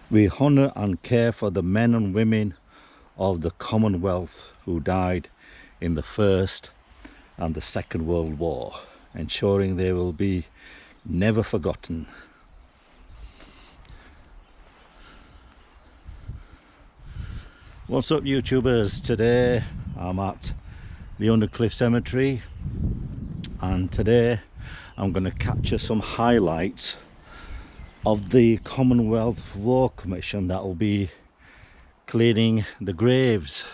We honour and care for the men and women of the Commonwealth who died in the First and the Second World War, ensuring they will be never forgotten. What's up, YouTubers? Today I'm at the Undercliffe Cemetery, and today I'm going to capture some highlights of the Commonwealth War Commission that will be cleaning the graves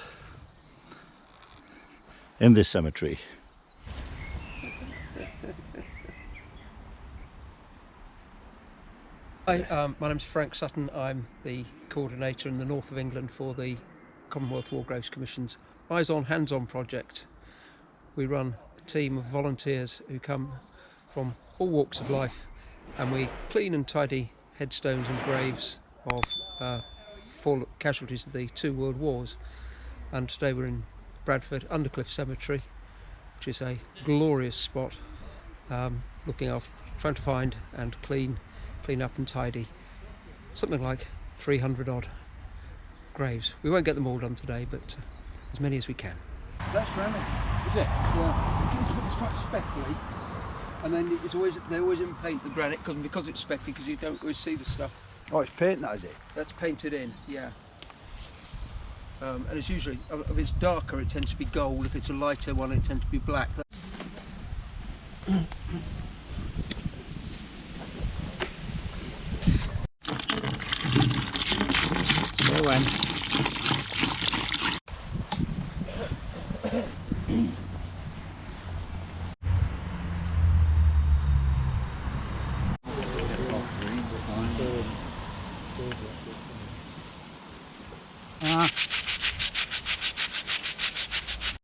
in this cemetery. Hi, my name's Frank Sutton. I'm the coordinator in the north of England for the Commonwealth War Graves Commission's Eyes On, Hands On project. We run a team of volunteers who come from all walks of life, and we clean and tidy headstones and graves of fallen casualties of the two world wars. And today we're in Bradford, Undercliffe Cemetery, which is a glorious spot, looking after, trying to find and clean up and tidy something like 300 odd graves. We won't get them all done today, but as many as we can. That's granite, is it? Yeah. It's quite speckly, and then it's always, they always paint the granite because it's speckly, because you don't always see the stuff. Oh, it's paint, that is it? That's painted in, yeah. And it's usually, if it's darker it tends to be gold, if it's a lighter one it tends to be black.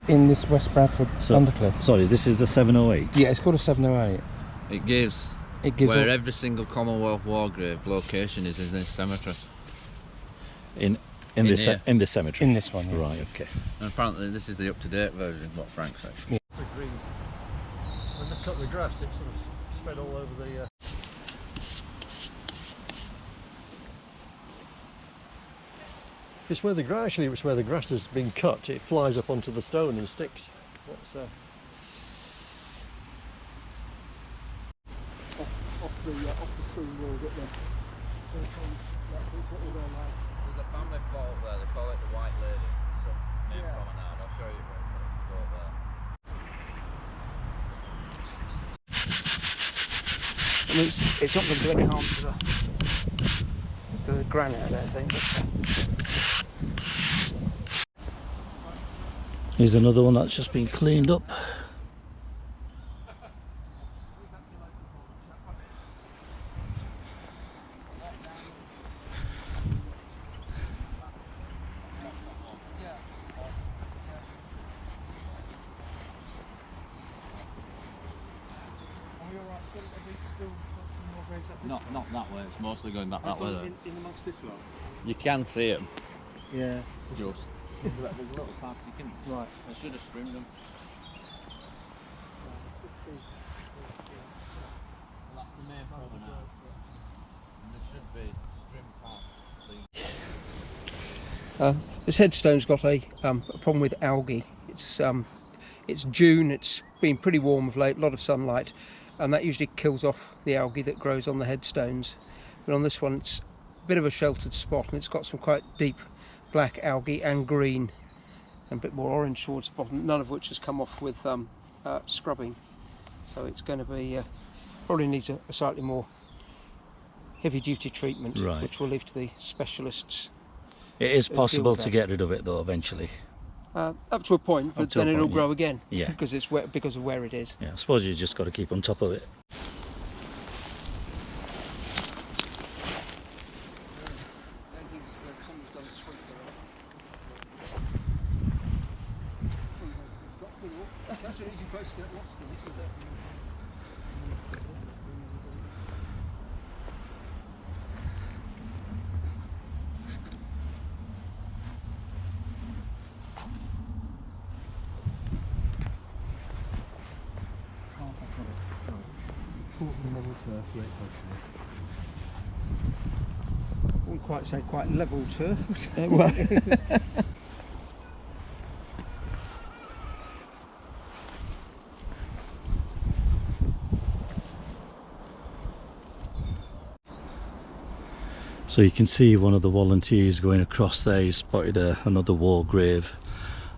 In this West Bradford Undercliffe. Sorry, this is the 708? Yeah, it's called a 708. It gives where every single Commonwealth War grave location is in this cemetery. In this cemetery? In this one, yeah. Right, okay. And apparently this is the up-to-date version of what Frank said. Yeah. When they cut the grass, it sort of spread all over the... It's where the grass, actually, it's where the grass has been cut. It flies up onto the stone and sticks. That's off the stone road up there. There's a family plot up there, they call it the 𝗏𝗿𝗃𝗃𝗃𝗃 main promenade. I'll show you where go there. I mean, it's not going to do any harm to the granite, I don't think. Here's another one that's just been cleaned up. Not that way, it's mostly going back that way though. In amongst this lot? You can see them. Yeah. Just. There's a little path you can... Right. I should have stringed them. That's the main promenade. And there should be string path. This headstone's got a problem with algae. It's June, it's been pretty warm of late, a lot of sunlight, and that usually kills off the algae that grows on the headstones. But on this one it's a bit of a sheltered spot, and it's got some quite deep black algae and green and a bit more orange towards the bottom, none of which has come off with scrubbing. So it's going to be, probably needs a slightly more heavy duty treatment, Right. which we'll leave to the specialists. It is possible to get rid of it though eventually. Up to a point, but then it'll grow again. Yeah. Because it's because of where it is. Yeah, I suppose you just got to keep on top of it. That's an easy place to get lost in, isn't it? quite say quite level turf. Well, So you can see one of the volunteers going across there. He's spotted another war grave,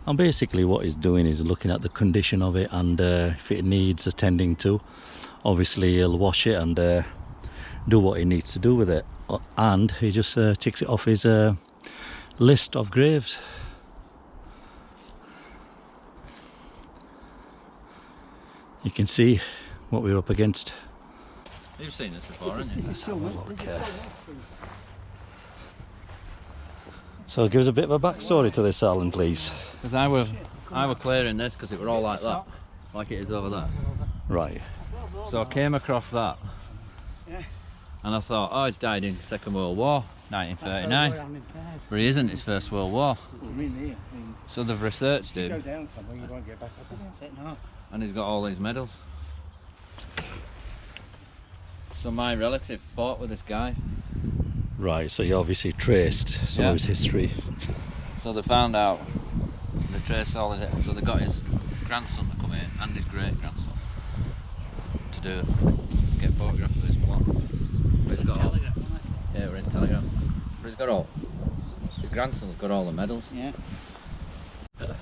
and basically what he's doing is looking at the condition of it, and if it needs attending to, obviously he'll wash it and do what he needs to do with it, and he just ticks it off his list of graves. You can see what we're up against. You've seen this before, haven't you? Let's have a look. So give us a bit of a backstory to this, Alan, please. Because I were clearing this because it were all like that, like it is over there. Right. So I came across that, and I thought, oh, he's died in Second World War, 1939. But he isn't, it's First World War. So they've researched him, and he's got all these medals. So my relative fought with this guy. Right, so you obviously traced some of his history. So they found out, they traced all his, so they got his grandson to come here, and his great grandson, to get a photograph of this plot. But he's got all, yeah, we're in Telegram. But he's got all, his grandson's got all the medals. Yeah. Because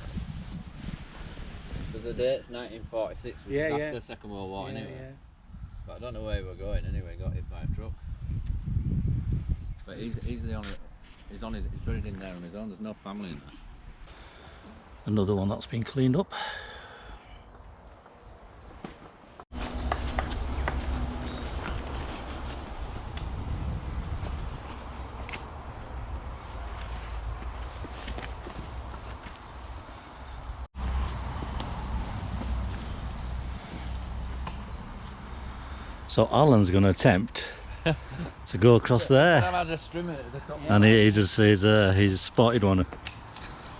the date's 1946, which is after the Second World War anyway. Yeah. But I don't know where we were going anyway, got hit by a truck. But he's the only, he's buried in there on his own, there's no family in there. Another one that's been cleaned up. So Alan's going to attempt to go across there, and he's spotted one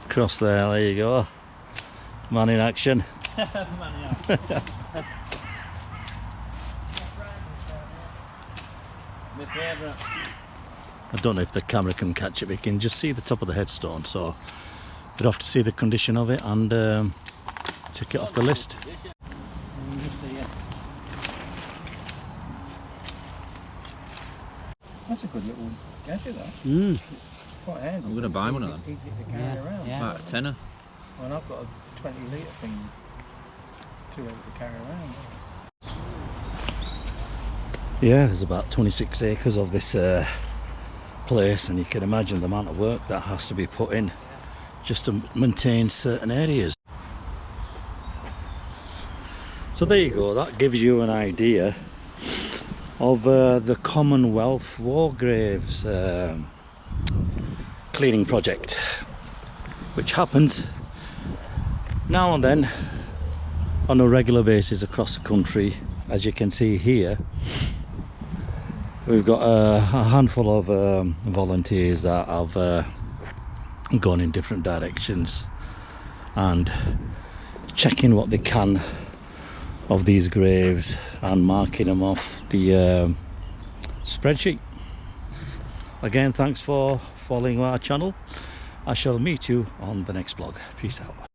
across there. There you go, man in action. My favourite. I don't know if the camera can catch it, but you can just see the top of the headstone, so you'd have to see the condition of it and tick it off the list. That's a good little gadget, that. Mm. It's quite handy. I'm going to buy one of them. Easy to carry around. About a tenner. And I've got a 20-litre thing, too heavy to carry around. Yeah, there's about 26 acres of this place, and you can imagine the amount of work that has to be put in just to maintain certain areas. So there you go, that gives you an idea of the Commonwealth War Graves cleaning project, which happens now and then on a regular basis across the country. As you can see here, we've got a handful of volunteers that have gone in different directions and checking what they can of these graves and marking them off the spreadsheet. Again, thanks for following our channel. I shall meet you on the next vlog. Peace out.